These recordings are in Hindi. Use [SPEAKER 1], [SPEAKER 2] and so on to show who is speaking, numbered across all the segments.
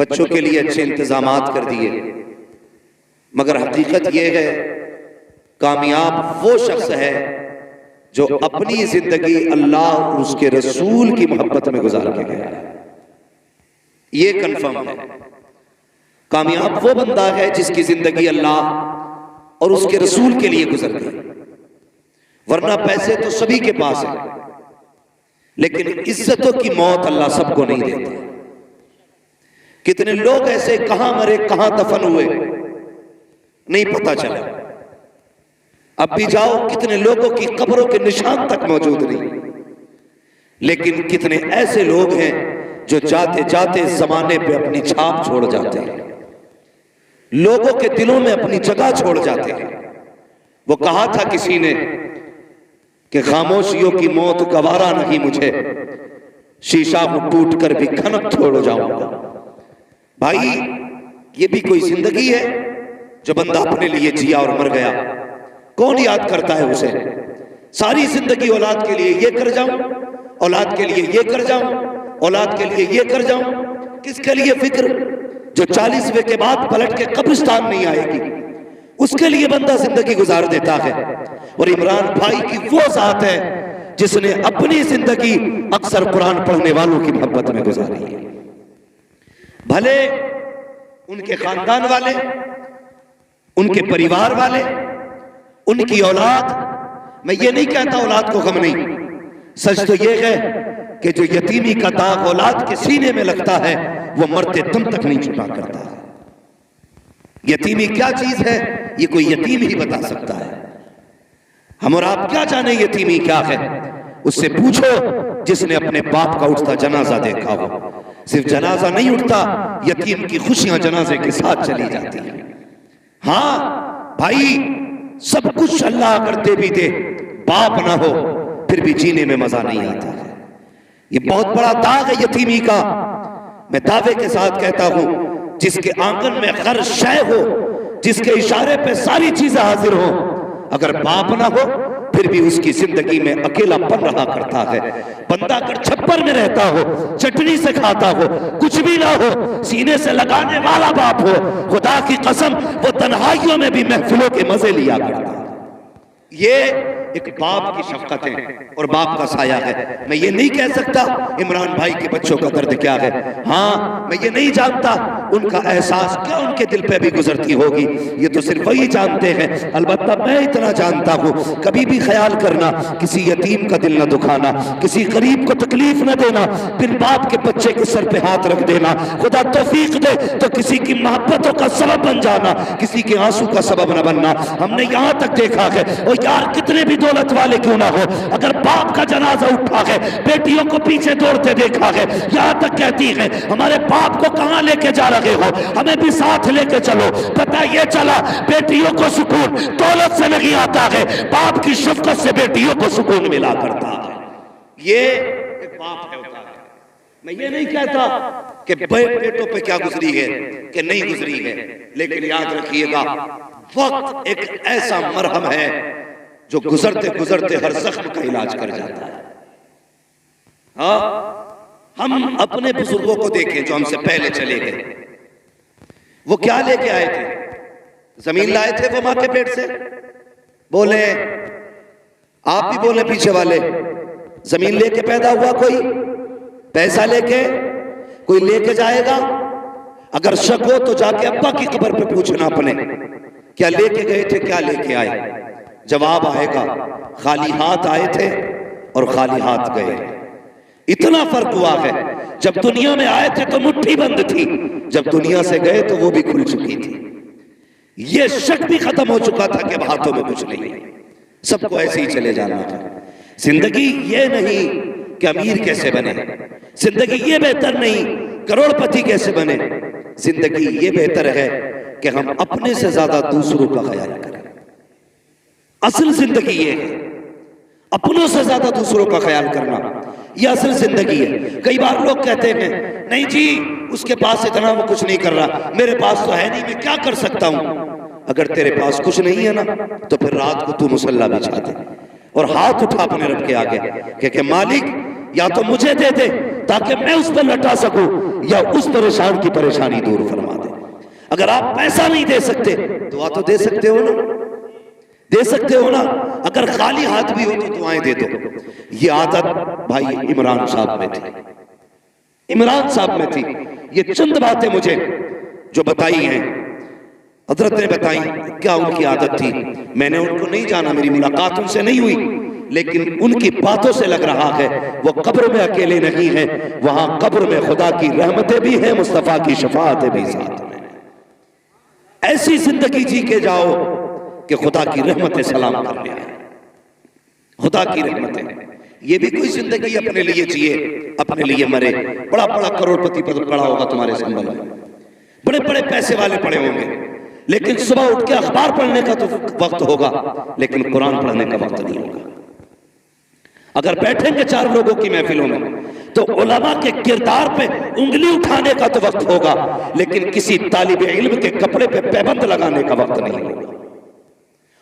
[SPEAKER 1] बच्चों के लिए अच्छे इंतजामात कर दिए, मगर हकीकत यह है कामयाब वो शख्स है जो अपनी जिंदगी अल्लाह और उसके रसूल की मोहब्बत में गुजार के गया है। ये कंफर्म है। कामयाब वो बंदा है जिसकी जिंदगी अल्लाह और उसके रसूल के लिए गुजर गई। वरना पैसे तो सभी के पास है, लेकिन इज्जतों की मौत अल्लाह सबको नहीं देता। कितने लोग ऐसे कहां मरे कहां दफन हुए नहीं पता चला। अब भी जाओ, कितने लोगों की कब्रों के निशान तक मौजूद नहीं। लेकिन कितने ऐसे लोग हैं जो जाते जाते जमाने पे अपनी छाप छोड़ जाते हैं, लोगों के दिलों में अपनी जगह छोड़ जाते हैं। वो कहा था किसी ने कि खामोशियों की मौत गवारा नहीं मुझे, शीशा को टूट कर भी खनक छोड़ जाऊंगा। भाई, ये भी कोई जिंदगी है जो बंदा अपने लिए जिया और मर गया? कौन याद करता है उसे? सारी जिंदगी औलाद के लिए ये कर जाऊं, औलाद के लिए ये कर जाऊं, औलाद के लिए ये कर जाऊं। किसके लिए फिक्र? जो 40वें के बाद पलट के कब्रिस्तान नहीं आएगी, उसके लिए बंदा जिंदगी गुजार देता है। और इमरान भाई की वो जात है जिसने अपनी जिंदगी अक्सर कुरान पढ़ने वालों की मोहब्बत में गुजारी है। भले उनके खानदान वाले, उनके परिवार वाले, उनकी औलाद, मैं ये नहीं कहता औलाद को गम नहीं, सच तो ये है कि जो यतीमी का दाग औलाद के सीने में लगता है वो मरते दम तक नहीं छुपा करता। यतीमी क्या चीज है ये कोई यतीम ही बता सकता है। हम और आप क्या जाने यतीमी क्या है? उससे पूछो जिसने अपने बाप का उठता जनाजा देखा हो। सिर्फ जनाजा नहीं उठता, यतीम की खुशियां जनाजे के साथ चली जाती है। हाँ भाई, सब कुछ अल्लाह करते भी दे, बाप ना हो फिर भी जीने में मजा नहीं आता है। ये बहुत बड़ा दाग है यतीमी का। मैं दावे के साथ कहता हूं, जिसके आंगन में हर शय हो, जिसके इशारे पे सारी चीजें हाजिर हो, अगर बाप ना हो फिर भी उसकी जिंदगी में अकेलापन रहा करता है। बंदा अगर छप्पर में रहता हो, चटनी से खाता हो, कुछ भी ना हो, सीने से लगाने वाला बाप हो, खुदा की कसम वो तन्हाइयों में भी महफिलों के मजे लिया करता है। ये एक बाप की शफकत है और बाप का साया है। मैं ये नहीं कह सकता इमरान भाई के बच्चों का दर्द क्या है। हाँ, मैं ये नहीं जानता उनका एहसास क्या उनके दिल पे भी गुजरती होगी, ये तो सिर्फ वही जानते हैं। अलबत्ता मैं इतना जानता हूँ, कभी भी ख्याल करना किसी यतीम का दिल न दुखाना, किसी गरीब को तकलीफ न देना, बिन बाप के बच्चे के सर पे हाथ रख देना। खुदा तौफीक दे तो किसी की मोहब्बतों का सबब बन जाना, किसी के आंसू का सबब न बनना। हमने यहाँ तक देखा है, और यार कितने भी दौलत वाले क्यों ना हो, अगर बाप का जनाजा उठा है, बेटियों को पीछे दौड़ते देखा है, यहां तक कहती है हमारे बाप को कहां लेके जा रहे हो, हमें भी साथ लेके चलो। पता ये चला बेटियों को सुकून दौलत से नहीं आता है, बाप की शफकत से बेटियों को सुकून मिला करता है। ये एक बाप है होता है। मैं ये नहीं कहता कि बेटों पे क्या गुजरी है कि नहीं गुजरी है, लेकिन याद रखिएगा वक्त एक ऐसा मरहम है जो गुजरते गुजरते हर जख्म का इलाज कर जाता है। हाँ, हम अपने बुजुर्गों को देखें जो हमसे पहले चले गए, वो क्या लेके आए थे? जमीन लाए थे वो मां के पेट से। बोले, आप भी बोले पीछे वाले, जमीन लेके पैदा हुआ कोई, पैसा लेके कोई लेके जाएगा। अगर शक हो तो जाके अब्बा की कब्र पे पूछना अपने, क्या लेके गए थे, क्या लेके आए। जवाब आएगा, खाली हाथ आए थे और खाली हाथ गए। इतना फर्क हुआ है, जब दुनिया में आए थे तो मुट्ठी बंद थी, जब दुनिया से गए तो वो भी खुल चुकी थी। ये शक भी खत्म हो चुका था कि हाथों में कुछ नहीं, सबको ऐसे ही चले जाना था। जिंदगी ये नहीं कि अमीर कैसे बने, जिंदगी ये बेहतर नहीं करोड़पति कैसे बने। जिंदगी ये बेहतर है कि हम अपने से ज्यादा दूसरों का ख्याल करें। असल जिंदगी ये है, अपनों से ज्यादा दूसरों का ख्याल करना, ये असल जिंदगी है। कई बार लोग कहते हैं नहीं जी उसके पास इतना, वो कुछ नहीं कर रहा, मेरे पास तो है नहीं, मैं क्या कर सकता हूं। अगर तेरे पास कुछ नहीं है ना, तो फिर रात को तू मुसल्ला बिछा दे और हाथ उठा अपने रब के आगे कि मालिक या तो मुझे दे दे ताकि मैं उस पर लटा सकूं, या उस परेशान की परेशानी दूर फरमा दे। अगर आप पैसा नहीं दे सकते, दुआ तो दे सकते हो ना, दे सकते हो ना। अगर खाली हाथ भी हो तो दुआएं दे दो। ये आदत भाई इमरान साहब में थी, इमरान साहब में थी। ये चंद बातें मुझे जो बताई हैं, हजरत ने बताई, क्या उनकी आदत थी। मैंने उनको नहीं जाना, मेरी मुलाकात उनसे नहीं हुई, लेकिन उनकी बातों से लग रहा है वो कब्र में अकेले नहीं है, वहां कब्र में खुदा की रहमतें भी हैं, मुस्तफा की शफाअतें भी साथ में। ऐसी जिंदगी जी के जाओ कि खुदा की रहमतें सलाम करने आए, खुदा की रहमतें। ये भी कोई जिंदगी अपने लिए जिए, अपने लिए मरे। बड़ा बड़ा करोड़पति पद पड़ा होगा तुम्हारे संबंध में, बड़े बड़े पैसे वाले पड़े होंगे, लेकिन सुबह उठ के अखबार पढ़ने का तो वक्त होगा, लेकिन कुरान पढ़ने का वक्त नहीं होगा। अगर बैठेंगे 4 लोगों की महफिलों में तो उलमा के किरदार पे उंगली उठाने का तो वक्त होगा, लेकिन किसी तालिब इल्म के कपड़े पे पैबंद लगाने का वक्त नहीं होगा।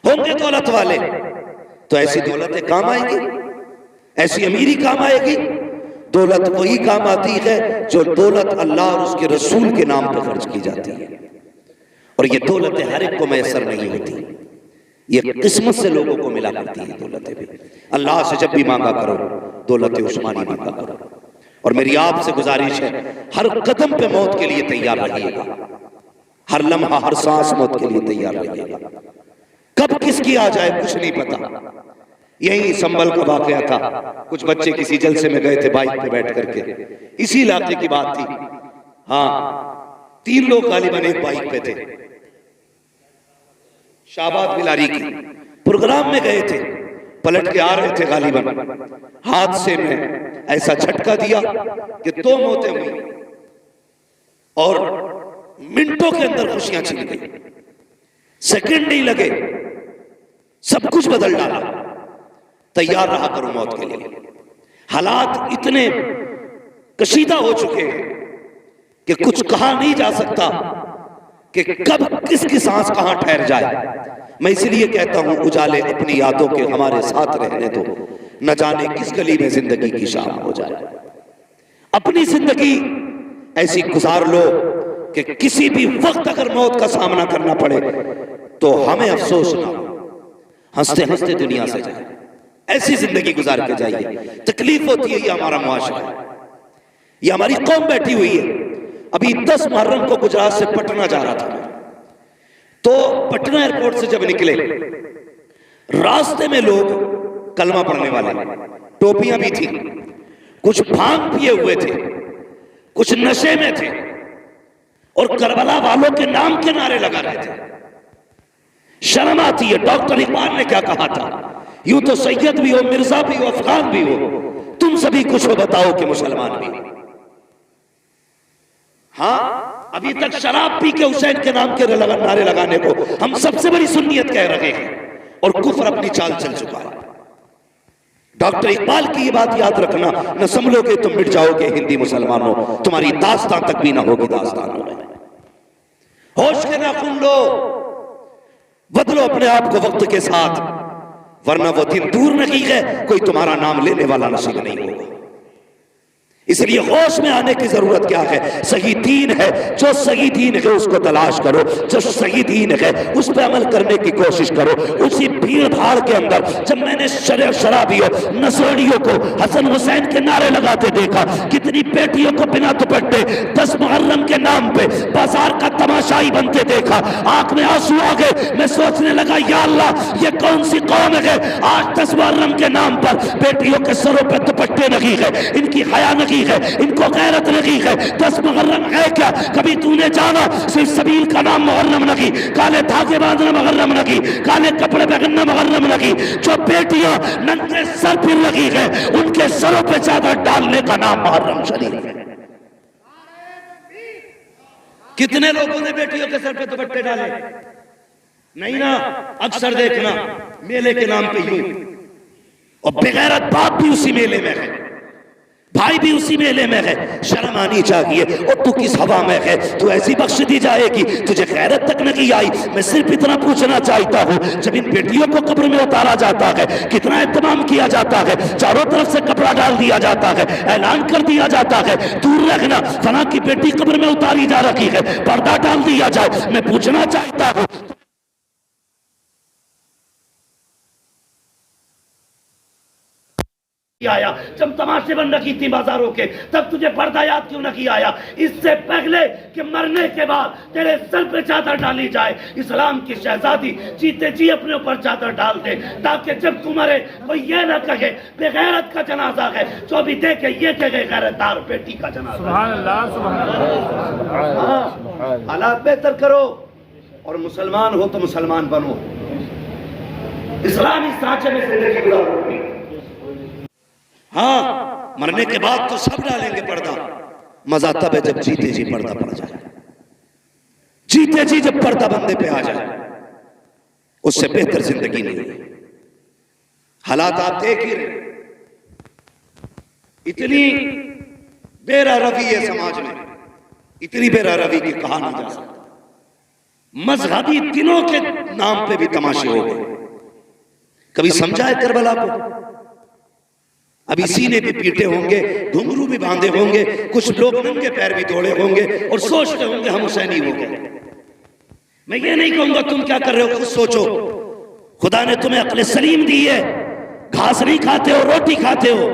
[SPEAKER 1] होंगे दौलत वाले तो ऐसी दौलतें काम आएगी, ऐसी अमीरी काम आएगी। दौलत वही काम आती है जो दौलत अल्लाह और उसके रसूल के नाम पर खर्च की जाती है, और ये दौलतें हर एक को मैसर नहीं होती, ये किस्मत से लोगों को मिला करती है दौलतें भी। अल्लाह से जब भी मांगा करो दौलत उस्मानी मांगा करो। और मेरी आपसे गुजारिश है, हर कदम पे मौत के लिए तैयार रहिएगा, हर लम्हा हर सांस मौत के लिए तैयार रहिएगा। कब किसकी आ जाए कुछ नहीं पता। यही संभल का वाकया था, कुछ बच्चे किसी जलसे में गए थे बाइक पे बैठ करके, इसी इलाके की बात थी। हाँ, 3 लोग गालिबन एक बाइक पे थे, शाहबाद बिलारी की प्रोग्राम में गए थे, पलट के आ रहे थे गालिबन, हादसे में ऐसा झटका दिया कि 2 मौतें हुई और मिनटों के अंदर खुशियां छिन गई। सेकंड नहीं लगे, सब कुछ बदल डाला। तैयार रहा करो मौत के लिए। हालात इतने कशीदा हो चुके हैं कि कुछ कहा नहीं जा सकता कि कब किसकी सांस कहां ठहर जाए। मैं इसलिए कहता हूं, उजाले अपनी यादों के हमारे साथ रहने दो, न जाने किस गली में जिंदगी की शाम हो जाए। अपनी जिंदगी ऐसी गुजार लो कि किसी भी वक्त अगर मौत का सामना करना पड़े तो हमें अफसोस ना हो, हंसते हंसते दुनिया से जाए। ऐसी जिंदगी गुजार के जाइए। तकलीफ होती है, ये हमारा मुआशरा है, ये हमारी कौम बैठी हुई है। अभी 10 मुहर्रम को गुजरात से पटना जा रहा था, तो पटना एयरपोर्ट से जब निकले, रास्ते में लोग कलमा पढ़ने वाले, टोपियां भी थी, कुछ भांग पिए हुए थे, कुछ नशे में थे, और करबला वालों के नाम के नारे लगा रहे थे। शर्म आती है। डॉक्टर इकबाल ने क्या कहा था, यूं तो सैयद भी हो, मिर्जा भी हो, अफगान भी हो, तुम सभी कुछ हो बताओ कि मुसलमान भी। हाँ, अभी तक शराब पी के हुसैन के नाम के नारे लगाने को हम सबसे बड़ी सुन्नियत कह रहे हैं, और कुफ्र अपनी चाल चल चुका है। डॉक्टर इकबाल की ये बात याद रखना, न संभलोगे तुम मिट जाओगे हिंदी मुसलमानों, तुम्हारी दास्तान तक भी ना होगी दास्तानों में। होश के नाखून लो, बदलो अपने आप को वक्त के साथ, वरना वो दिन दूर नहीं है, कोई तुम्हारा नाम लेने वाला नसीब नहीं होगा। इसलिए होश में आने की जरूरत क्या है। सही दीन है, जो सही दीन है उसको तलाश करो, जो सही दीन है उस पर अमल करने की कोशिश करो। उसी भीड़ भाड़ के अंदर जब मैंने शराबियों नसोड़ियों को हसन हुसैन के नारे लगाते देखा, कितनी बेटियों को बिना दुपट्टे 10 मुहर्रम के नाम पे बाजार का तमाशाई बनते देखा, आंख में आंसू आ गए। मैं सोचने लगा, या अल्लाह, ये कौन सी कौम है आज 10 मुहर्रम के नाम पर बेटियों के सरों पे दुपट्टे नहीं है, इनकी हया नहीं है, इनको गैरत नहीं है। 10 मुहर्रम है क्या? कभी तूने जाना सिर्फ सबील का नाम मुहर्रम नहीं, काले धागे बांधना मुहर्रम नहीं, काले कपड़े पहनना मुहर्रम नहीं। जो बेटियां नंगे सर फिर लगी है उनके सरों पे चादर डालने का नाम मुहर्रम शरीफ है। कितने लोगों ने बेटियों के सर पे दुपट्टे डाले? नहीं ना। अक्सर देखना मेले के नाम पे यूं, और बेगैरत बाप भी उसी मेले में है, भाई भी उसी मेले में है, शर्म आनी चाहिए। और तू किस हवा में है, तू ऐसी बख्श दी जाएगी, तुझे गैरत तक नहीं आई। मैं सिर्फ इतना पूछना चाहता हूँ, जब इन बेटियों को कब्र में उतारा जाता है, कितना एहतमाम किया जाता है, चारों तरफ से कपड़ा डाल दिया जाता है, ऐलान कर दिया जाता है दूर रखना, फला की बेटी कब्र में उतारी जा रही है, पर्दा डाल दिया जाए। मैं पूछना चाहता हूँ, आया जब तमाशे बन रखी थी बाजारों के, तब तुझे पर्दा याद क्यों नहीं आया? इससे पहले कि मरने के बाद तेरे सर पे चादर डाली जाए, इस्लाम की शहजादी जीते जी अपने ऊपर चादर डाल दे, ताकि जब तू मरे कोई ये ना कहे बेगैरत का जनाजा है, जो भी देखे ये कहे गैरतदार बेटी का जनाजा। सुभान अल्लाह, सुभान अल्लाह। हालात बेहतर करो और मुसलमान हो तो मुसलमान बनो, इस्लामी सांचे में जिंदगी गुजारो। हाँ, मरने के बाद तो सब डालेंगे पर्दा, मजा तब है जब जीते जी पर्दा पड़ जाए, जीते जी जब पर्दा बंदे पे आ जाए, उससे बेहतर जिंदगी नहीं है। हालात आप देख ही रहे, इतनी बेरारवी है समाज में, इतनी बेरारवी की कहा नहीं जा सकता। मजहबी दिनों के नाम पे भी तमाशे हो गए। कभी समझा है करबला को? अभी सीने भी पीटे होंगे, घुंघरू भी बांधे होंगे, कुछ लोग नंगे पैर भी तोड़े होंगे और सोचते होंगे हम हुसैनी हो गए। मैं ये नहीं कहूंगा तुम क्या कर रहे हो, खुद सोचो। खुदा ने तुम्हें अक्ल सलीम दी है, घास नहीं खाते हो, रोटी खाते हो,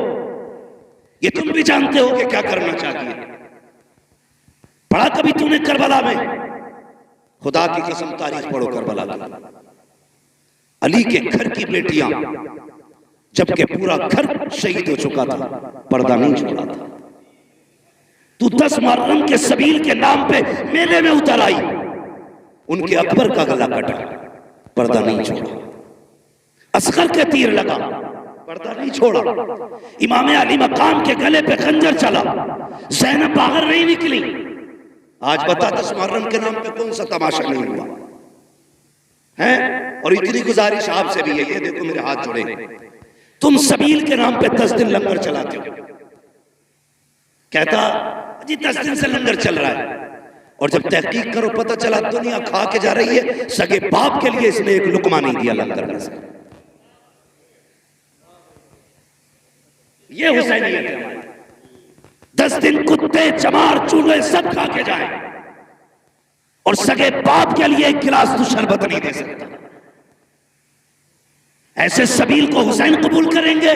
[SPEAKER 1] ये तुम भी जानते हो कि क्या करना चाहिए। पढ़ा कभी तूने करबला में? खुदा की कसम तारीख पढ़ो करबला की। अली के घर की बेटियां, जबकि पूरा घर शहीद हो चुका था, पर्दा नहीं छोड़ा था। तू 10 मुहर्रम के सबील के नाम पे मेले में उतर आई, उनके अकबर का गला कटा, पर्दा नहीं छोड़ा। असगर के तीर लगा, पर्दा नहीं छोड़ा। इमाम अली मकाम के गले पे खंजर चला, ज़ैनब बाहर नहीं निकली। आज बता 10 मुहर्रम के नाम पे कौन सा तमाशा नहीं हुआ है? और इतनी गुजारिश आपसे भी है, ये देखो मेरे हाथ जुड़े, तुम सबील के नाम पे 10 दिन लंगर चलाते हो। कहता जी 10 दिन से लंगर चल रहा है, और जब तहकीक करो पता चला दुनिया खा के जा रही है, सगे बाप के लिए इसने एक लुकमा नहीं दिया लंगर में से। ये हुसैनियत है। 10 दिन कुत्ते चमार चूहे सब खा के जाए, और सगे बाप के लिए एक गिलास तू शरबत नहीं दे सकता। ऐसे सबील को हुसैन कबूल करेंगे?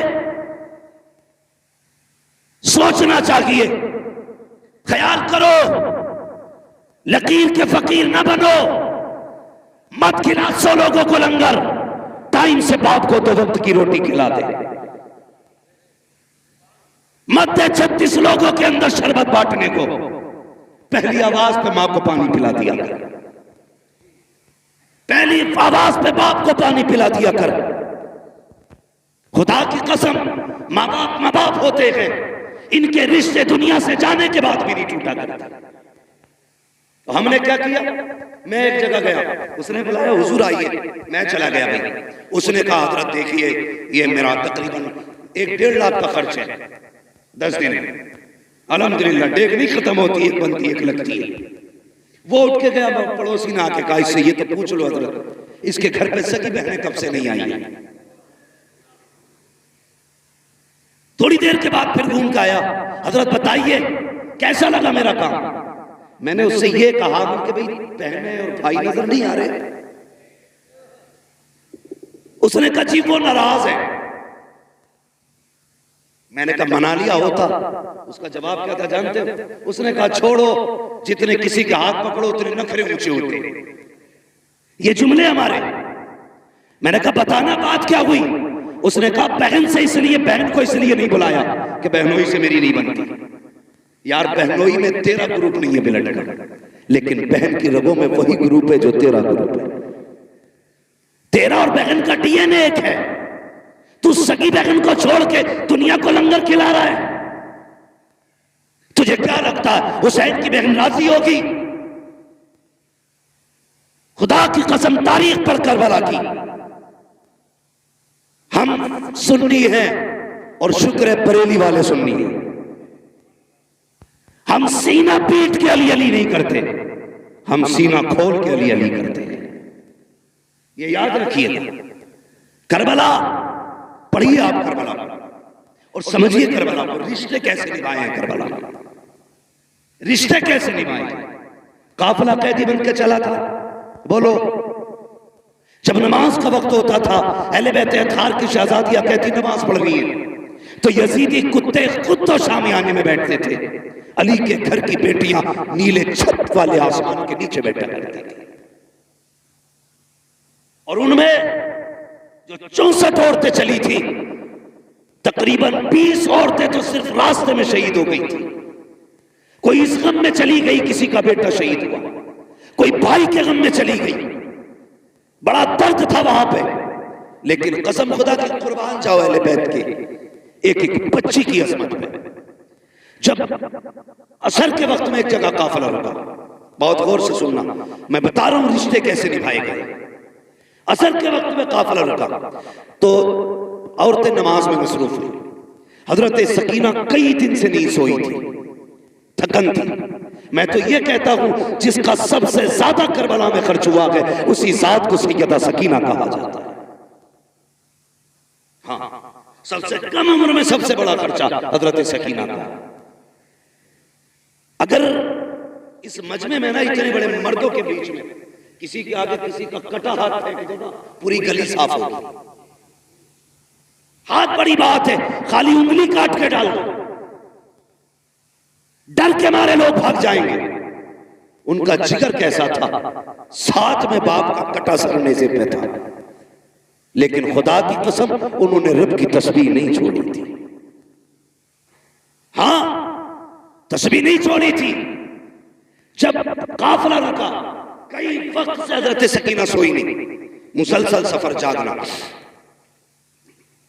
[SPEAKER 1] सोचना चाहिए, ख्याल करो, लकीर के फकीर ना बनो। मत खिला 100 लोगों को लंगर, टाइम से बाप को 2 वक्त की रोटी खिला दे। मत दे 36 लोगों के अंदर शरबत बांटने को, पहली आवाज पे मां को पानी पिला दिया कर, पहली आवाज पे बाप को पानी पिला दिया कर। खुदा की कसम, माँ बाप होते हैं, इनके रिश्ते दुनिया से जाने के बाद भी नहीं टूटा करता। तो हमने क्या किया? मैं एक जगह गया, उसने बुलाया हुजूर आइए, मैं चला गया भाई। उसने कहा हजरत देखिए ये मेरा तकरीबन 1-1.5 लाख का खर्च है 10 दिन में। अल्हम्दुलिल्लाह, डेग नहीं खत्म होती, एक बनती एक लगती है। वो उठ के गया, पड़ोसी ने आके कहा इससे ये तो पूछ लो हजरत, इसके घर पे सगी बहनें कब से नहीं आई है। थोड़ी देर के बाद फिर घूम के आया, हजरत बताइए कैसा लगा मेरा काम? मैंने उससे ये कहा कि भाई बहनें और भाई नजर नहीं आ रहे। उसने कहा जी वो नाराज है। मैंने कहा मना लिया होता। उसका जवाब क्या था जानते हो? उसने कहा छोड़ो, जितने किसी के हाथ पकड़ो उतने नखरे ऊंचे होते। ये जुमले हमारे। मैंने कहा बताना बात क्या हुई? उसने कहा बहन से इसलिए, बहन को इसलिए नहीं बुलाया कि बहनोई से मेरी नहीं बनती। यार बहनोई में तेरा ग्रुप नहीं है ब्लड का, लेकिन बहन की रगों में वही ग्रुप है जो तेरा ग्रुप है। तेरा और बहन का डीएनए एक है। तू सगी बहन को छोड़ के दुनिया को लंगर खिला रहा है। तुझे क्या लगता है हुसैन की बहन राजी होगी? खुदा की कसम तारीख पर करबला की। हम सुन्नी हैं और शुक्र है बरेली वाले सुन्नी हैं। हम सीना पीट के अली अली नहीं करते, हम सीना खोल के अली अली करते हैं। ये याद रखिए। करबला पढ़िए आप करबला और समझिए करबला को, रिश्ते कैसे निभाए हैं करबला, रिश्ते कैसे निभाए। काफिला कैदी बनकर चला था, बोलो जब नमाज का वक्त होता था, अहले बैत अत्हार की शहजादियां कहती नमाज पढ़ रही है, तो यजीदी कुत्ते खुद तो शामियाने में बैठते थे, अली के घर की बेटियां नीले छत वाले आसमान के नीचे बैठा करती थी। और उनमें जो 64 औरतें चली थी, तकरीबन 20 औरतें तो सिर्फ रास्ते में शहीद हो गई थी। कोई इस गम में चली गई किसी का बेटा शहीद हुआ, कोई भाई के गम में चली गई, बड़ा दर्द था वहां पे। लेकिन कसम खुदा के कुर्बान जाओ अहले बैत के एक एक बच्ची की अजमत पे। जब असर के वक्त में एक जगह काफिला रुका, बहुत गौर से सुनना, मैं बता रहा हूं रिश्ते कैसे निभाए गए। असर के वक्त में काफिला रुका तो औरतें नमाज में मसरूफ हुई। हजरत सकीना कई दिन से नहीं सोई थी, थकन थी। मैं तो ये कहता हूं जिसका सबसे ज्यादा करबला में खर्च हुआ है उसी जात को सैयदा सकीना कहा जाता है। हाँ, सबसे कम उम्र में सबसे बड़ा खर्चा हजरत सकीना का। अगर इस मजमे में ना इतने बड़े मर्दों के बीच में किसी के आगे किसी का कटा हाथ फेंक दो ना, पूरी गली साफ होगी। हाथ बड़ी बात है, खाली उंगली काट के डाल दो, डर के मारे लोग भाग जाएंगे। उनका जिगर कैसा था, साथ में बाप का कटा सरने से पे था, लेकिन खुदा की कसम उन्होंने रब की तस्बीह नहीं छोड़ी थी। हां, तस्बीह नहीं छोड़ी थी। जब काफिला रुका, कई वक्त से हजरत सकीना सोई नहीं, मुसलसल सफर जागना,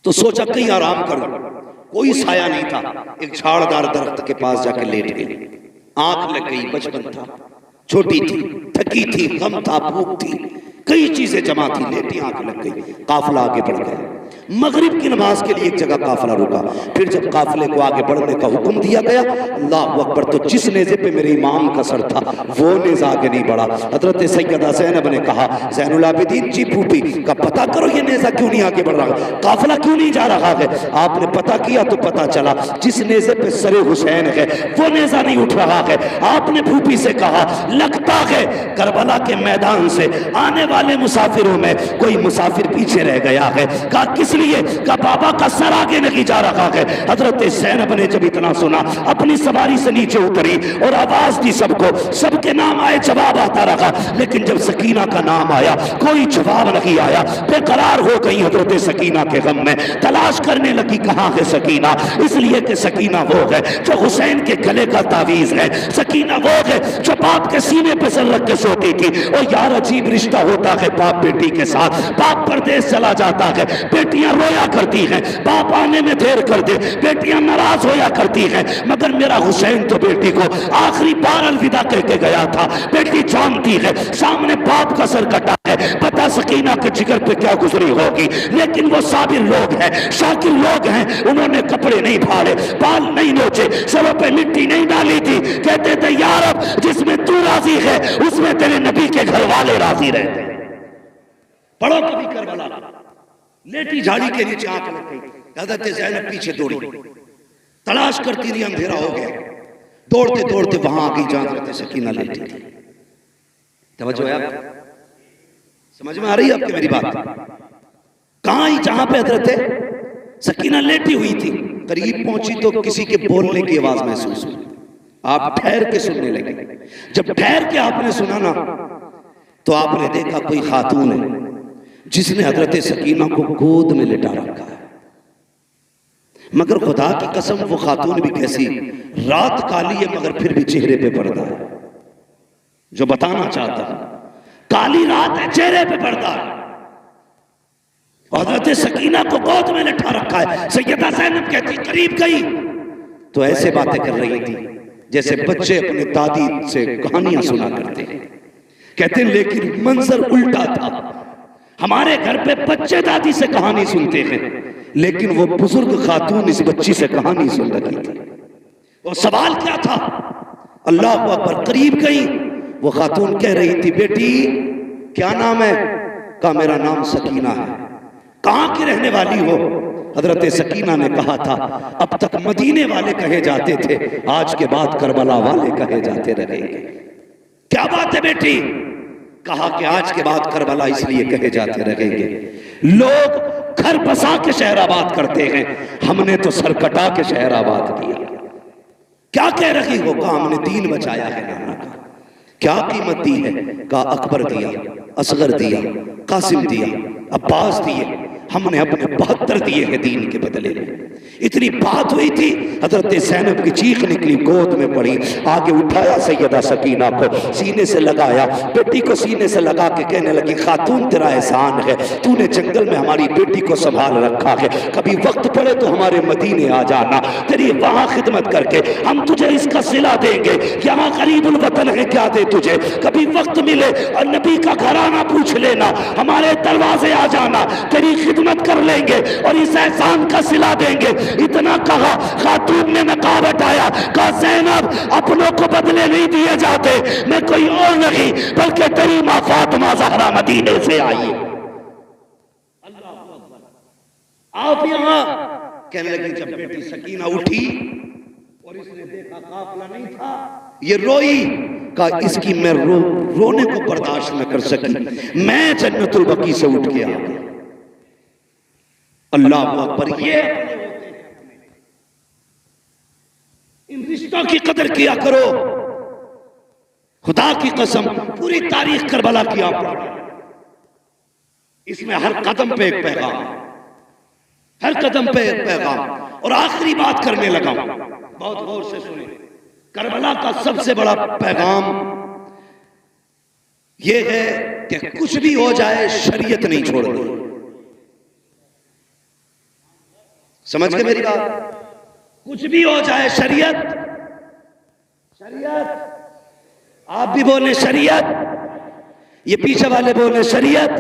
[SPEAKER 1] तो सोचा कहीं आराम करूं। कोई साया नहीं था, एक झाड़दार दरख्त के पास जाकर लेट गई। आंख लग गई, बचपन था, छोटी थी, थकी थी, गम था, भूख थी, कई चीजें जमा थी, लेटी आंख लग गई। काफिला आगे बढ़ गया। मगरिब की नमाज के लिए एक जगह काफिला रुका। फिर जब काफिले को आगे बढ़ने का हुक्म दिया गया, अल्लाह अकबर, तो जिस नेज़े पे मेरे इमाम का सर था वो नेज़ा आगे नहीं बढ़ा। हजरत सैयदा ज़ैनब ने कहा, ज़ैनुल आबिदीन जी फूफी का पता करो ये नेज़ा क्यों नहीं आगे बढ़ रहा, काफिला क्यों नहीं जा रहा है। आपने पता किया तो पता चला जिस नेज़े पे सरे हुसैन है वो नेज़ा नहीं उठ रहा है। आपने फूफी से कहा, लगता है करबला के मैदान से आने वाले मुसाफिरों में कोई मुसाफिर पीछे रह गया है। कहा किस लिए? का बाबा का सर आगे नहीं जा रहा है। हजरत ज़ैनब ने जब इतना सुना अपनी सवारी से नीचे उतरी और आवाज दी सबको, सबके नाम आए, जवाब आता रहा, लेकिन जब सकीना का नाम आया कोई जवाब नहीं आया। बेकरार हो गई हजरत सकीना के गम में, तलाश करने लगी कहां है सकीना। इसलिए कि सकीना वो है जो हुसैन के गले का तावीज है, सकीना वो है जो बाप के सीने पे सर रख के सोती थी। और यार अजीब रिश्ता होता है बाप बेटी के साथ। बाप परदेश चला जाता है, बेटियां रोया करती हैं, बाप आने में देर कर दे, बेटियां नाराज होया करती हैं। मगर मेरा हुसैन तो बेटी को आखिरी बार अलविदा कह के गया था। बेटी जानती है सामने बाप का सर कटा है, पता सकीना के जिगर पे क्या गुजरी होगी। लेकिन वो साबिर लोग हैं, शाकिर लोग हैं, उन्होंने कपड़े नहीं फाड़े, बाल नहीं नोचे, सरों पे मिट्टी नहीं डाली थी। कहते थे यार अब जिसमें तू राजी है उसमें तेरे नबी के घर वाले राजी रहते। पढ़ो कभी करबला, लेटी झाड़ी के नीचे आंख लग गई, हजरत ज़ैनब पीछे दौड़ी, तलाश करती रही, अंधेरा हो गया, दौड़ते दौड़ते वहां आ गई जहां हजरत सकीना लेटी थी। तवज्जो है आप, समझ में आ रही है आपकी मेरी बात? कहां ही जहां पे हजरत सकीना लेटी हुई थी, करीब पहुंची तो किसी के बोलने की आवाज महसूस हुई। आप ठहर के सुनने लगे। जब ठहर के आपने सुना ना तो आपने देखा कोई खातून है जिसने हजरत सकीना को गोद में लिटा रखा है। मगर खुदा की कसम वो खातून भी कैसी, रात काली है मगर फिर भी चेहरे पे पर्दा है। जो बताना चाहता हूं, काली रात है, चेहरे पे पर्दा है। हजरत सकीना को गोद में लिटा रखा है। सैयदा ज़ैनब कहती करीब गई तो ऐसे बातें कर रही थी जैसे बच्चे अपनी दादी से कहानियां सुना करते हैं। कहते लेकिन मंजर उल्टा था। हमारे घर पे बच्चे दादी से कहानी सुनते हैं, लेकिन वो बुजुर्ग खातून इस बच्ची से कहानी सुन रही थी। वो सवाल क्या था? अल्लाह अकबर, करीब गई। वो खातून कह रही थी, बेटी क्या नाम है? कहा मेरा नाम सकीना है। कहाँ की रहने वाली हो? हजरत सकीना ने कहा था, अब तक मदीने वाले कहे जाते थे, आज के बाद करबला वाले कहे जाते रहेंगे। क्या बात है बेटी? कहा कि आज के बाद करबला इसलिए कहे जाते रहेंगे, लोग घर बसा के शहर आबाद करते हैं, हमने तो सर कटा के शहर आबाद किया। क्या कह रही हो? कहा हमने दीन बचाया है नाना का। क्या कीमत दी है? कहा अकबर दिया, असगर दिया, कासिम दिया, अब्बास दिए, हमने अपने 72 दिए हैं दीन के बदले में। इतनी बात हुई थी, हजरत ज़ैनब की चीख निकली, गोद में पड़ी, आगे उठाया सैयदा सकीना को, सीने से लगाया, बेटी को सीने से लगा के कहने लगी, खातून तेरा एहसान है, तूने जंगल में हमारी बेटी को संभाल रखा है, कभी वक्त पड़े तो हमारे मदीने आ जाना, तेरी वहां खिदमत करके हम तुझे इसका सिला देंगे, यहाँ करीबुल वतन है, क्या दे तुझे, कभी वक्त मिले और नबी का घराना पूछ लेना, हमारे दरवाजे आ जाना, तेरी खिदमत कर लेंगे और इस एहसान का सिला देंगे। इतना कहा, खातून ने नकाब हटाया, कहा ज़ैनब अपनों को बदले नहीं दिए जाते, मैं कोई और नहीं बल्कि तेरी मां फातिमा ज़हरा मदीने से आई है। आप यहां कहने लगी। जब बेटी सकीना उठी और इसने देखा काफिला नहीं था, ये रोई, कहा इसकी मैं रोने को बर्दाश्त न कर सकी, मैं जन्नतुल बकी से उठ के आ गया। अल्लाह अकबर। ये इन रिश्तों की कदर किया करो। खुदा की कसम, पूरी तारीख करबला की आप पढ़ो, इसमें हर कदम पे एक पैगाम, हर कदम पे एक पैगाम। और आखिरी बात करने लगा, बहुत गौर से सुने, करबला का सबसे बड़ा पैगाम यह है कि कुछ भी हो जाए शरीयत नहीं छोड़नी। समझ गए मेरी बात? कुछ भी हो जाए शरीयत, शरीयत, आप भी बोले शरीयत, ये पीछे वाले बोले शरीयत,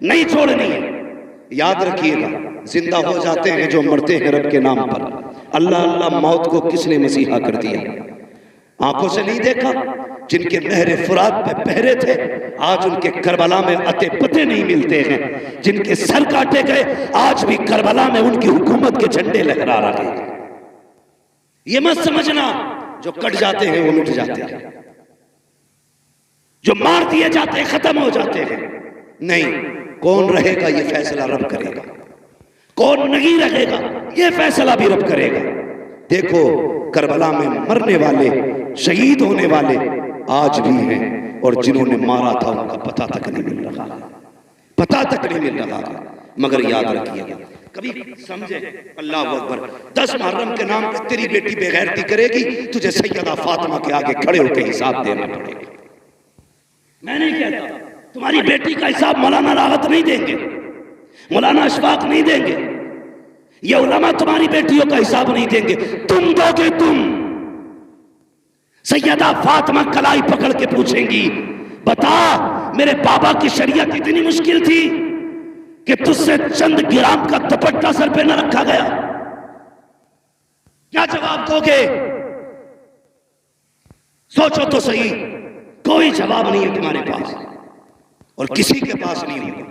[SPEAKER 1] नहीं छोड़नी है। याद रखिएगा, जिंदा हो जाते हैं जो मरते हैं रब के नाम पर। अल्लाह अल्लाह मौत को किसने मसीहा कर दिया? आंखों से नहीं देखा? जिनके नहरे फुरात पे पहरे थे, आज उनके करबला में अते पते नहीं मिलते हैं। जिनके सर काटे गए, आज भी करबला में उनकी हुकूमत के झंडे लहरा रहे हैं। ये मत समझना जो कट जाते हैं वो मिट जाते हैं, जो मार दिए जाते हैं खत्म हो जाते हैं। नहीं, कौन रहेगा ये फैसला रब करेगा, कौन नहीं रहेगा ये फैसला भी रब करेगा। देखो, करबला में मरने वाले, शहीद होने वाले आज भी हैं, और जिन्होंने मारा था उनका पता तक नहीं मिल रहा, पता तक नहीं मिल रहा। मगर याद रखिएगा, कभी समझे, अल्लाह अकबर, 10 मुहर्रम के नाम पे तेरी बेटी बेगैरती करेगी, तुझे सैयदा फातिमा के आगे खड़े होकर हिसाब देना पड़ेगा। मैं नहीं कहता तुम्हारी बेटी का हिसाब मौलाना राहत नहीं देंगे, मौलाना अशफाक नहीं देंगे, ये उलमा तुम्हारी बेटियों का हिसाब नहीं देंगे, तुम दोगे। तुम सैयदा फातिमा कलाई पकड़ के पूछेंगी, बता मेरे बाबा की शरीयत इतनी मुश्किल थी कि तुझसे चंद ग्राम का दुपट्टा सर पे न रखा गया? क्या जवाब दोगे? सोचो तो सही। कोई जवाब नहीं है तुम्हारे पास, और किसी के पास नहीं होगा,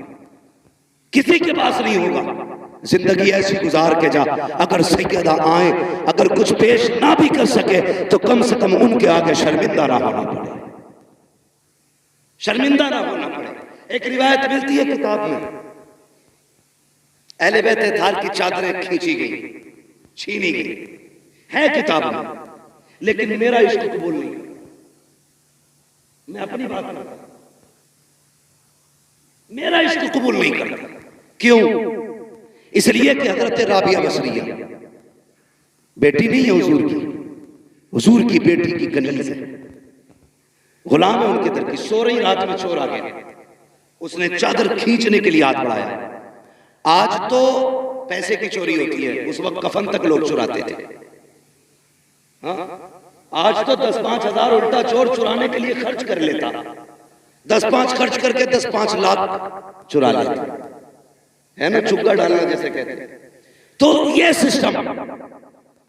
[SPEAKER 1] किसी के पास नहीं होगा। जिंदगी ऐसी गुजार के जा, अगर सैयदा आए, अगर कुछ पेश ना भी कर सके तो कम से कम उनके आगे शर्मिंदा ना होना पड़े, शर्मिंदा ना होना पड़े। एक रिवायत मिलती है किताब में, अहले बैत अताहर की चादरें खींची गई, छीनी गई, है किताब में, लेकिन मेरा इश्क कबूल नहीं। मैं अपनी बात करता, मेरा इश्क कबूल नहीं करता। क्यों? इसलिए कि हजरत राबिया बसरिया बेटी नहीं है हुजूर की, हुजूर की बेटी की कनीज है, गुलाम है उनके दर की। सो रही रात में चोर आ गया, उसने चादर खींचने के लिए हाथ बढ़ाया। आज तो पैसे की चोरी होती है, उस वक्त कफन तक लोग चुराते थे। हाँ, आज तो 10-5 हजार उल्टा चोर चुराने के लिए खर्च कर लेता, 10-5 खर्च करके 10-5 लाख चुरा लेता है ना, चुग्गा डालना जैसे कहते हैं। तो ये सिस्टम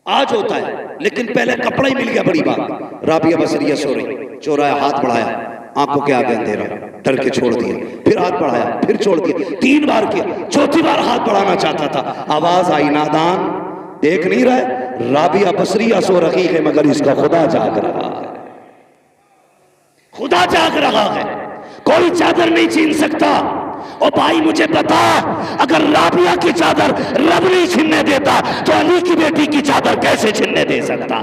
[SPEAKER 1] आज होता है, लेकिन पहले कपड़ा ही मिल गया बड़ी बात। राबिया बसरिया सो रही, चोराया, हाथ बढ़ाया, आंखों के आगे अंधेरा, डर के छोड़ दिया, फिर हाथ बढ़ाया, फिर छोड़ दिया, 3 बार किया, चौथी बार हाथ बढ़ाना चाहता था, आवाज आई, नादान देख नहीं रहा, राबिया बसरिया सो रही है मगर इसका खुदा जाग रहा है, खुदा जाग रहा है, कोई चादर नहीं छीन सकता। ओ भाई मुझे बता, अगर राबिया की चादर रब नहीं छीनने देता तो अली की बेटी की चादर कैसे छीनने दे सकता?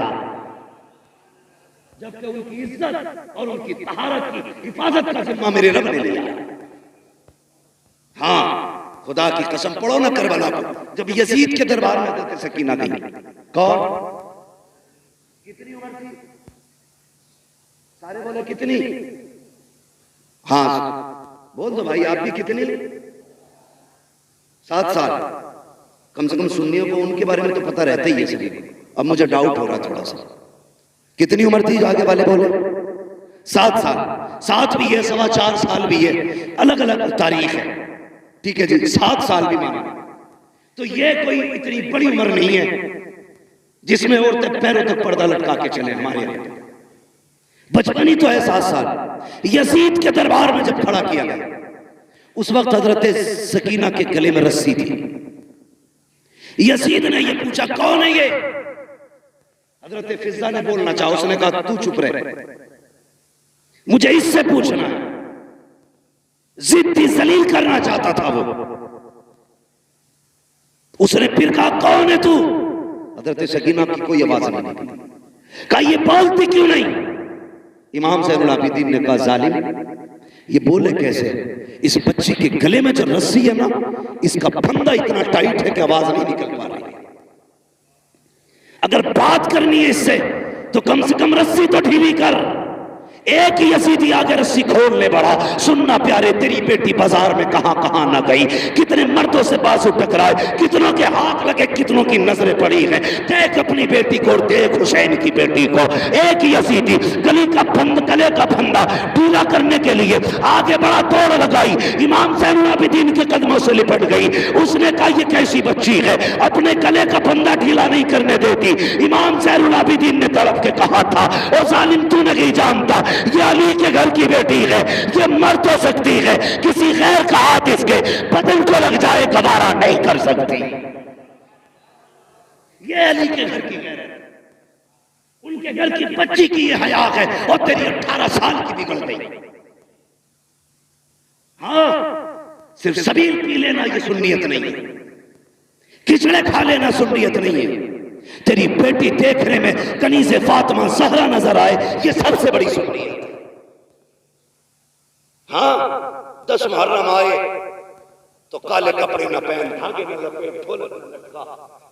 [SPEAKER 1] जबकि उनकी इज्जत और उनकी तहारत की हिफाजत का जिम्मा मेरे रब ने लिया। हाँ, खुदा की कसम, पढ़ो ना करबला को, जब यजीद के दरबार में हज़रत सकीना गई, कौन, कितनी उम्र थी? सारे बोले कितनी? हाँ बोल दो भाई, आप भी कितनी? 7 साल। कम से कम सुन्नियों को उनके बारे में तो पता रहता ही है सभी को। अब मुझे डाउट हो रहा थोड़ा सा, कितनी उम्र थी? आगे वाले बोले 7 साल। 7 भी है, 4.25 साल भी है, अलग अलग तारीख है, ठीक है जी, 7 साल भी माने तो ये कोई इतनी बड़ी उम्र नहीं है जिसमें औरतें पैरों तक पर्दा लटका के चले। हमारे यहाँ बचपन ही तो है 7 साल। यजीद के दरबार में जब खड़ा किया गया, उस वक्त हजरत सकीना के गले में रस्सी थी। यजीद ने ये पूछा, कौन है ये? हजरत फिजा ने बोलना चाहा, उसने कहा तू चुप रहे, मुझे इससे पूछना है। जिद्दी जलील करना चाहता था वो। उसने फिर कहा, कौन है तू? हजरत सकीना की कोई आवाज नहीं निकली। कहा, ये बोलती क्यों नहीं? इमाम ज़ैनुल आबिदीन ने कहा, जालिम, ये बोले कैसे? इस बच्ची के गले में जो रस्सी है ना, इसका फंदा इतना टाइट है कि आवाज नहीं निकल पा रही। अगर बात करनी है इससे तो कम से कम रस्सी तो ढीली कर। एक ही यजीदी आगे रस्सी खोलने बढ़ा। सुनना प्यारे, तेरी बेटी बाजार में कहां कहां ना गई, कितने मर्दों से बाजू टकराए, कितनों के हाथ लगे, कितनों की नजरें पड़ी हैं। देख अपनी बेटी को, देख हुसैन की बेटी को। एक ही यजीदी गले का फंदा ढीला करने के लिए आगे बढ़ा, दौड़ लगाई, इमाम ज़ैनुल आबिदीन के कदमों से लिपट गई। उसने कहा, ये कैसी बच्ची है, अपने गले का फंदा ढीला नहीं करने देती। इमाम ज़ैनुल आबिदीन ने तड़प के कहा था, ओ जालिम, तू नहीं जानता, ये अली के घर की बेटी है, ये मर तो सकती है, किसी गैर का हाथ इसके बदन को लग जाए गवारा नहीं कर सकती। ये अली के घर की गैर है, उनके घर की बच्ची की ये हया है, और तेरी 18 साल की बिगड़ गई। हाँ, सिर्फ सबील पी लेना ये सुन्नियत नहीं है, खिचड़े खा लेना सुन्नियत नहीं है। तेरी बेटी देखने में कनीज़े फातिमा ज़हरा नजर आए, ये सबसे बड़ी सुन्नियत है। हाँ, 10 मुहर्रम आए तो काले कपड़े न पहन, धागे न लपेट, ढोल न लटका,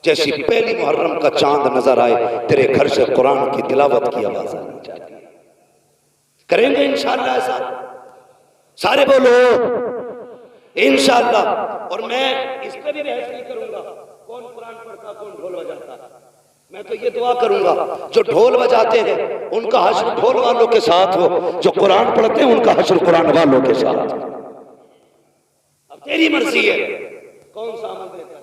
[SPEAKER 1] जैसी पहली मुहर्रम का चांद नजर आए, तेरे घर से कुरान की तिलावत की आवाज आनी चाहिए। करेंगे इंशाअल्लाह ऐसा? सारे बोलो इंशाअल्लाह। और मैं इस पे भी बहस नहीं करूंगा, कौन कुरान पढ़ता, कौन ढोल बजाता। मैं तो ये दुआ करूंगा, जो ढोल बजाते हैं उनका हश्र ढोल वालों के साथ हो, जो कुरान पढ़ते हैं उनका हश्र कुरान वालों के साथ। अब तेरी मर्जी है कौन सा अमल देता है।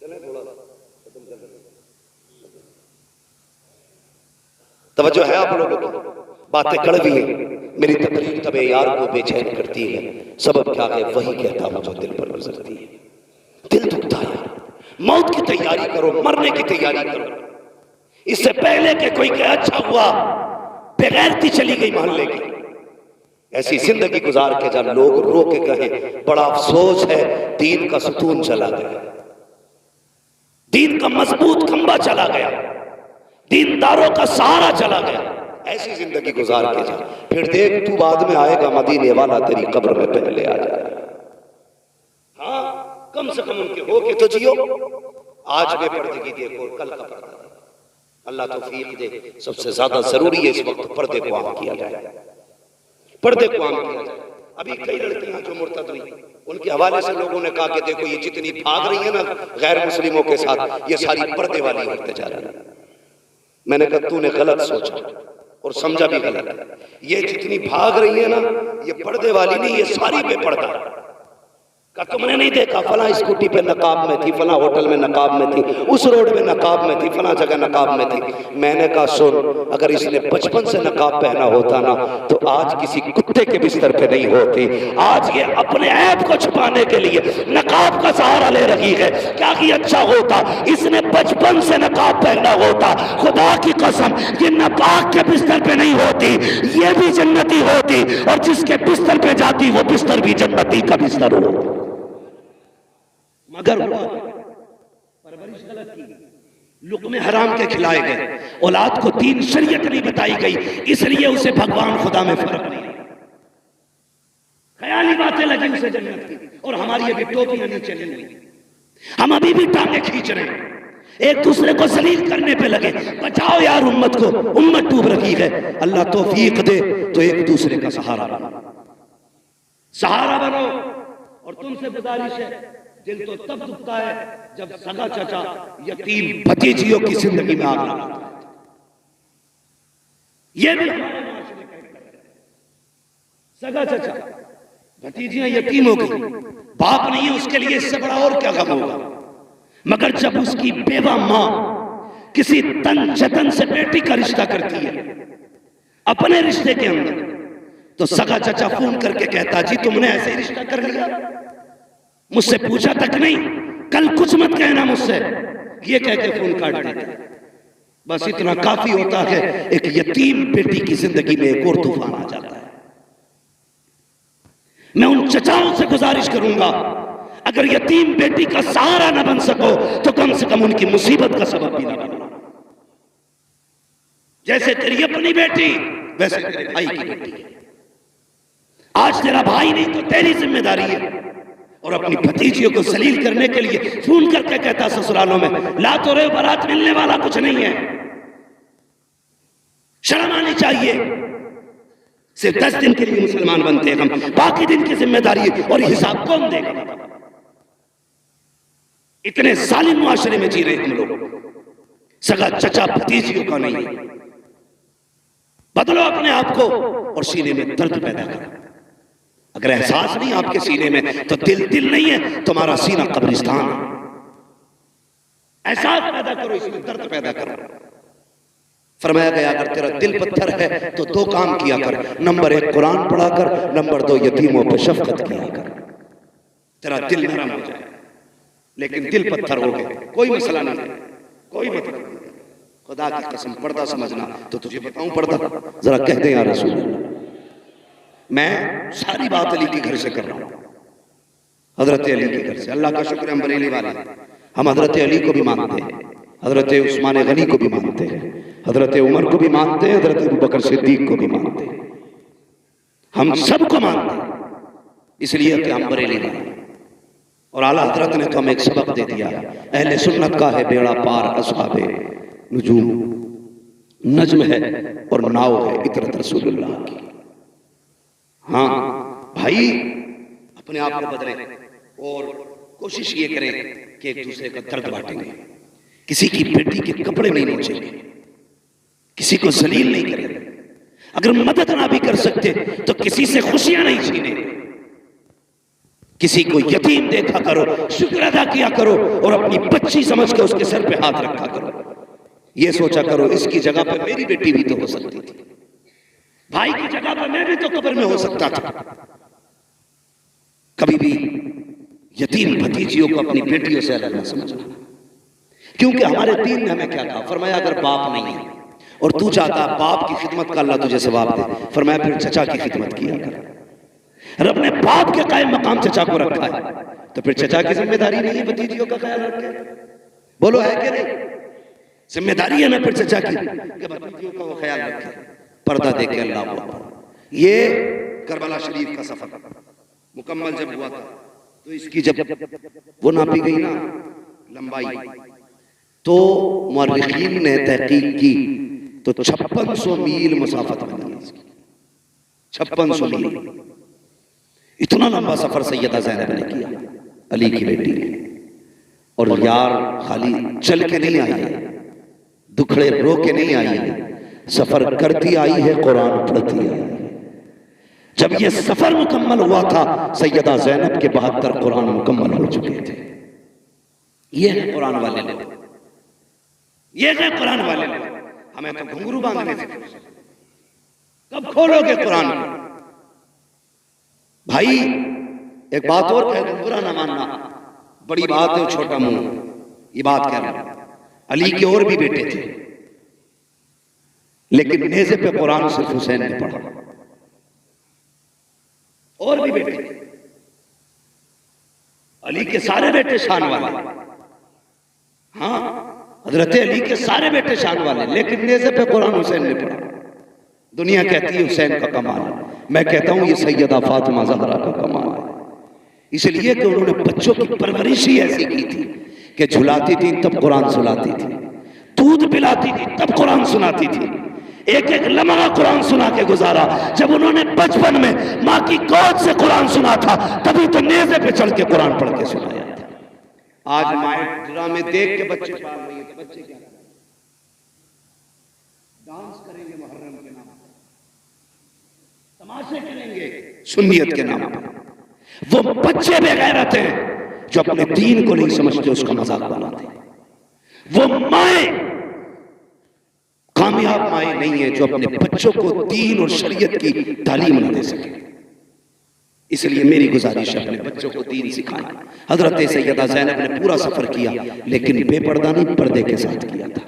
[SPEAKER 1] चले थोड़ा खत्म कर लें। तवज्जो है आप लोगों की? बातें कड़वी हैं, मेरी तकलीफ तबे यार को बेचैन करती है, सबब क्या है वही कहता हूं जो दिल पर गुजरती है। दिल दुखता है, मौत की तैयारी करो, मरने की तैयारी करो, इससे पहले कि कोई कहे अच्छा हुआ बेगैरती चली गई मोहल्ले की। ऐसी जिंदगी गुजार के जब लोग रो के कहे बड़ा अफसोस है, दीन का सुतून चला गया, दीन का मजबूत खंबा चला गया, दीनदारों का सहारा चला गया। ऐसी जिंदगी गुजार के जा, फिर देख तू बाद में आएगा मदीने वाला तेरी कब्र में पहले आ जाएगा। हाँ, कम से कम उनके हो के तो जियो। आज बेपर्दगी देखो, कल का पर्दा देखो। अल्लाह तौफीक दे। सबसे ज्यादा जरूरी है इस वक्त पर्दे को आम किया जाए, पर्दे को आम किया जाए। अभी कई लड़कियां जो मुर्तद हुई, उनके हवाले से लोगों ने कहा कि देखो ये जितनी भाग रही है ना गैर मुस्लिमों के साथ, ये सारी पर्दे वाली होते जा रही है। मैंने कहा तूने गलत सोचा और समझा भी गलत है। ये जितनी भाग रही है ना, ये पर्दे वाली नहीं, ये सारी बेपर्दा।
[SPEAKER 2] का तुमने नहीं देखा फला स्कूटी पे नकाब में थी, फला होटल में नकाब में थी, उस रोड में नकाब में थी, फला जगह नकाब में थी। मैंने कहा सुन, अगर इसने बचपन से नकाब पहना होता ना तो आज किसी कुत्ते के बिस्तर पे नहीं होती। आज ये अपने ऐप को छुपाने के लिए नकाब का सहारा ले रही है। क्या कि अच्छा होता इसने बचपन से नकाब पहना होता, खुदा की कसम ये नापाक के बिस्तर पे नहीं होती, ये भी जन्नती होती, और जिसके बिस्तर पे जाती वो बिस्तर भी जन्नती का बिस्तर होता। मगर परवरिश गलत की, लुक़्मे हराम के खिलाए गए, औलाद को दीन शरीयत नहीं बताई गई, इसलिए उसे भगवान खुदा में फर्क नहीं। ख्याली बातें लगी उसे जन्नत की, और हमारी अभी टोपियां नीचे नहीं हुई, हम अभी भी टांगे खींच रहे हैं, एक दूसरे को जलील करने पे लगे। बचाओ यार उम्मत को, उम्मत डूब रही है। अल्लाह तौफीक दे तो एक दूसरे का सहारा बनो, सहारा बनो। और तुमसे गुजारिश है, दिल तो तब दुखता है जब सगा चाचा यतीम भतीजियों की जिंदगी में आग लगाता है। ये भी हमारे माशरे का एक है। सगा चाचा भतीजियां यतीम हो गई, बाप नहीं है उसके लिए, इससे बड़ा और क्या गम होगा। मगर जब उसकी बेवा मां किसी तन जतन से बेटी का रिश्ता करती है अपने रिश्ते के अंदर, तो सगा चाचा फोन करके कहता जी तुमने ऐसे ही रिश्ता कर लिया, मुझसे पूछा तक नहीं, कल कुछ मत कहना मुझसे, ये कह के फोन काट देता। बस इतना काफी होता है, एक यतीम बेटी की जिंदगी में एक और तूफान आ जाता है। मैं उन चचाओं से गुजारिश करूंगा, अगर यतीम बेटी का सहारा न बन सको तो कम से कम उनकी मुसीबत का सबब भी न बनो। जैसे तेरी अपनी बेटी वैसे तेरे भाई की बेटी है। आज तेरा भाई नहीं तो तेरी जिम्मेदारी है। और अपनी भतीजियों को जलील करने के लिए फोन करके कहता ससुरालों में ला तो रहे बारात, मिलने वाला कुछ नहीं है। शर्म आनी चाहिए। सिर्फ 10 दिन के लिए मुसलमान बनते हैं हम, बाकी दिन की जिम्मेदारी और हिसाब कौन देगा। इतने जालिम मुआशरे में जी रहे हम लोग, सगा चचा भतीजियों का नहीं। बदलो अपने आप को और सीने में दर्द पैदा करो। अगर एहसास नहीं आपके सीने में तो दिल नहीं है, तुम्हारा सीना कब्रिस्तान है। एहसास पैदा करो, इसमें दर्द पैदा करो। फरमाया गया अगर तेरा दिल पत्थर है तो 2 काम किया कर, नंबर 1 कुरान पढ़ा कर, नंबर 2 यतीमों पर शफकत किया कर। तेरा दिल नरम हो जाए। लेकिन दिल पत्थर हो गए, कोई मसला नहीं, कोई मतलब नहीं। खुदा की कसम पर्दा समझना तो तुझे बताऊं पर्दा, जरा कह दे या रसूल अल्लाह। मैं सारी बात अली के घर से कर रहा हूं, हजरत अली के घर से। अल्लाह का शुक्र हम बरेली वाले, हम हजरत अली को भी मानते हैं, हजरत उस्मान गनी को भी मानते हैं, हजरत उमर को भी मानते हैं, हजरत अबू बकर सिद्दीक को भी मानते हैं। हम सबको मानते हैं इसलिए कि हम बरेली वाले। और आला हजरत ने तो हमें एक सबक दे दिया, अहले सुन्नत का है बेड़ा पार असहाबे नुजूम, नज्म है और नाव है इतरत रसूलुल्लाह की। हाँ भाई, अपने आप को बदलें और कोशिश ये करें कि एक दूसरे का दर्द बांटेंगे, किसी की बेटी के कपड़े नहीं नोचेंगे, किसी को जलील नहीं करेंगे। अगर मदद ना भी कर सकते तो किसी से खुशियां नहीं छीनेंगे। किसी को यतीम देखा करो, शुक्र अदा किया करो और अपनी बच्ची समझ के उसके सर पे हाथ रखा करो। ये सोचा करो इसकी जगह पर मेरी बेटी भी तो हो सकती थी, भाई की जगह पर मैं भी तो कब्र में हो सकता था। कभी भी यतीम भतीजियों को अपनी बेटियों से अलग न समझना, क्योंकि हमारे दीन ने हमें क्या कहा, फरमाया अगर बाप नहीं है और तू चाहता बाप की खिदमत का अल्लाह तुझे सवाब दे, फरमाया फिर चचा की खिदमत किया कर। रब ने बाप के कायम मकाम चचा को रखा है, तो फिर चचा की जिम्मेदारी नहीं है भतीजियों का ख्याल रखे? बोलो है कि नहीं? जिम्मेदारी है ना फिर चचा की कि भतीजियों का वो ख्याल रखे, पर्दा दे के। अल्लाह को ये करबला शरीफ का सफर मुकम्मल जब हुआ था तो इसकी जब वो नापी गई ना लंबाई, तो मुअर्रिखीन ने तहकीक की तो 5600 मील मुसाफत बनी है इसकी। 5600 मील, इतना लंबा सफर सैयदा ज़ैनब ने किया, अली की बेटी ने। और यार खाली चल के नहीं आई है, दुखड़े रो के नहीं आई है, सफर करती आई है, कुरान पढ़ती आई है। जब ये सफर मुकम्मल हुआ था, सैयदा ज़ैनब के 72 कुरान मुकम्मल हो चुके थे। ये है कुरान वाले लोग, ये है कुरान वाले लोग। हमें तो घुंघरू बांधने से कब खोलोगे कुरान को? भाई एक बात और कह दूं, बुरा ना मानना, बड़ी बात है, छोटा मुंह, ये बात कह रहा हूं। अली के और भी बेटे थे, लेकिन नेज़े पे कुरान सिर्फ हुसैन ने पढ़ा। और भी बेटे थे, अली के सारे बेटे शान वाले, हाँ हजरत अली के सारे बेटे शान वाले, लेकिन नेज़े पे कुरान हुसैन ने पढ़ा। दुनिया कहती है हुसैन का कमाल है, मैं कहता हूं ये सैयदा फातिमा ज़हरा का कमाल है। इसलिए कि उन्होंने बच्चों की परवरिश ही ऐसी की थी कि झुलाती थी तब कुरान सुनाती थी, दूध पिलाती थी तब कुरान सुनाती थी, एक एक लम्हा कुरान सुना के गुजारा। जब उन्होंने बचपन में माँ की गोद से कुरान सुना था, तभी तो नेज़े पे चढ़ के कुरान पढ़ के सुनाया था। आज माए ड्रामे देख के बच्चे पाल रही है, तो बच्चे क्या डांस करेंगे मुहर्रम के नाम पर, तमाशे करेंगे सुन्नियत के नाम पर। वो बच्चे बेगैरत हैं जो अपने दीन को नहीं समझते, उसका मजाक बनाते। वो माए कामयाब माए नहीं है जो अपने बच्चों को दीन और शरीयत की तालीम न दे सके। इसलिए मेरी गुजारिश है, अपने बच्चों को दीन सिखाएं। हजरत सैयदा ज़ैनब ने पूरा सफर किया, लेकिन बेपर्दा नहीं, पर्दे के साथ किया था,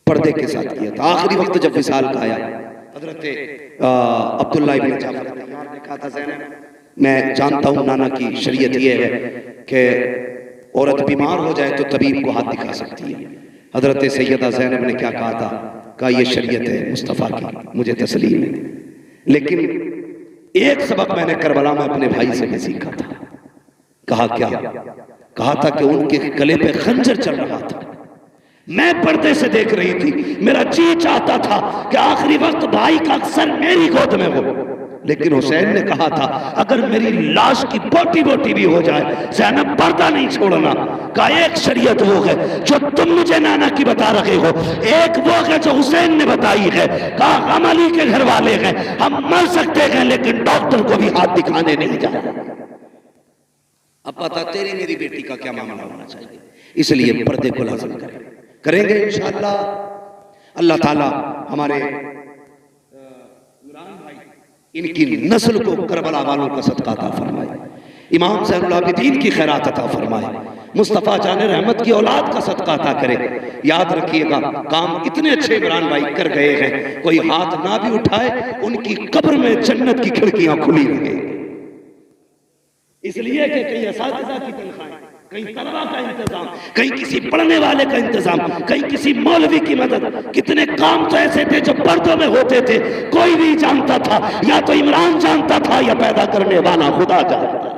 [SPEAKER 2] पर्दे के साथ किया था। आखिरी वक्त जब विसाल का आया, हजरत अब्दुल्लाह इब्न जाफर ने कहा था, ज़ैनब मैं जानता हूं नाना की शरीयत यह है कि औरत बीमार हो जाए तो तबीब को हाथ दिखा सकती है। हजरत सैयदा ज़ैनब ने क्या कहा था? कहा यह शरीयत है मुस्तफ़ा की, मुझे तस्लीम है, लेकिन एक सबक मैंने करबला में अपने भाई से भी सीखा था। कहा क्या? कहा था कि उनके गले पे खंजर चल रहा था, मैं पर्दे से देख रही थी, मेरा जी चाहता था कि आखिरी वक्त भाई का अक्सर मेरी गोद में हो, लेकिन हुसैन ने कहा था अगर मेरी लाश की बोटी बोटी भी हो जाए, ज़ैनब पर्दा नहीं छोड़ना। का एक शरीयत वो है जो तुम मुझे नाना की बता रहे हो, एक वो है जो हुसैन ने बताई है। कहा हम अली के घर वाले हैं, हम मर सकते हैं, लेकिन डॉक्टर को भी हाथ दिखाने नहीं जाए। अब पता तेरी मेरी बेटी का क्या मामला होना चाहिए, इसलिए पर्दे को लाज़िम करेंगे इंशाअल्लाह। अल्लाह ताला हमारे इनकी नस्ल को करबला वालों का सदका अता फरमाए, इमाम ज़ैनुल आबिदीन की खैरात अता फरमाए, मुस्तफ़ा जान रहमत की औलाद का सदका अता करे। याद रखिएगा, काम इतने अच्छे इमरान भाई कर गए हैं, कोई हाथ ना भी उठाए, उनकी कब्र में जन्नत की खिड़कियां खुली रहे। इसलिए कि कहीं असातिज़ा की तनख्वाहें, कहीं तलबा का इंतजाम, कहीं किसी पढ़ने वाले का इंतजाम, कहीं किसी मौलवी की मदद। कितने काम तो ऐसे थे जो पर्दों में होते थे, कोई नहीं जानता था, या तो इमरान जानता था या पैदा करने वाला खुदा जानता।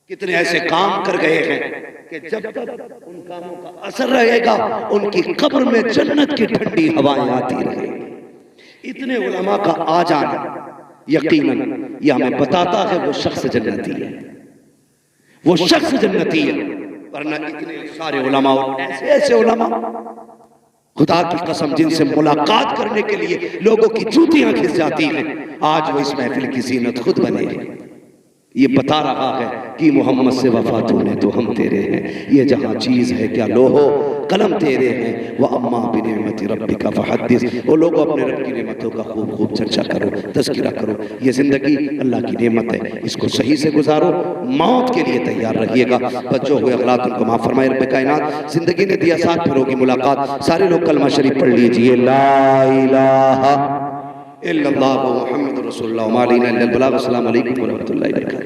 [SPEAKER 2] कितने ऐसे काम कर गए हैं कि जब तक उन कामों का असर रहेगा, उनकी कब्र में जन्नत की ठंडी हवाएं आती रहेंगी। इतने उलमा का आ जाना यकीनन यह हमें बताता है वो शख्स जन्नती है, वो शख्स जन्नती है। वरना इतने सारे उलमा, ऐसे ऐसे उलमा, खुदा की कसम जिनसे मुलाकात करने के लिए लोगों की जूतियां खिस जाती हैं, आज वो इस महफिल की जीनत खुद बने हैं। ये बता रहा है कि मोहम्मद से वफा तूने तो हम तेरे हैं, ये जहाँ चीज़ है क्या लोहो कलम तेरे हैं, वह अम्मा बिनिअमति रब्बिका फहद्दिस। वो लोग अपने रब की नेमतों का खूब खूब चर्चा करो, तज़किरा करो। ये ज़िंदगी अल्लाह की नेमत है, इसको सही से गुजारो, मौत के लिए तैयार रहिएगा। बच्चों हुए अगलात उनको माफ़ फरमाए रब्बे कायनात। ज़िंदगी ने दिया साथ, फिर होगी मुलाकात। सारे लोग कलमा शरीफ पढ़ लीजिए, ला इलाहा इल्लल्लाह मुहम्मदुर रसूलुल्लाह व मा अलैना इल्लल बलाग। अस्सलामु अलैकुम व रहमतुल्लाहि व बरकातहू।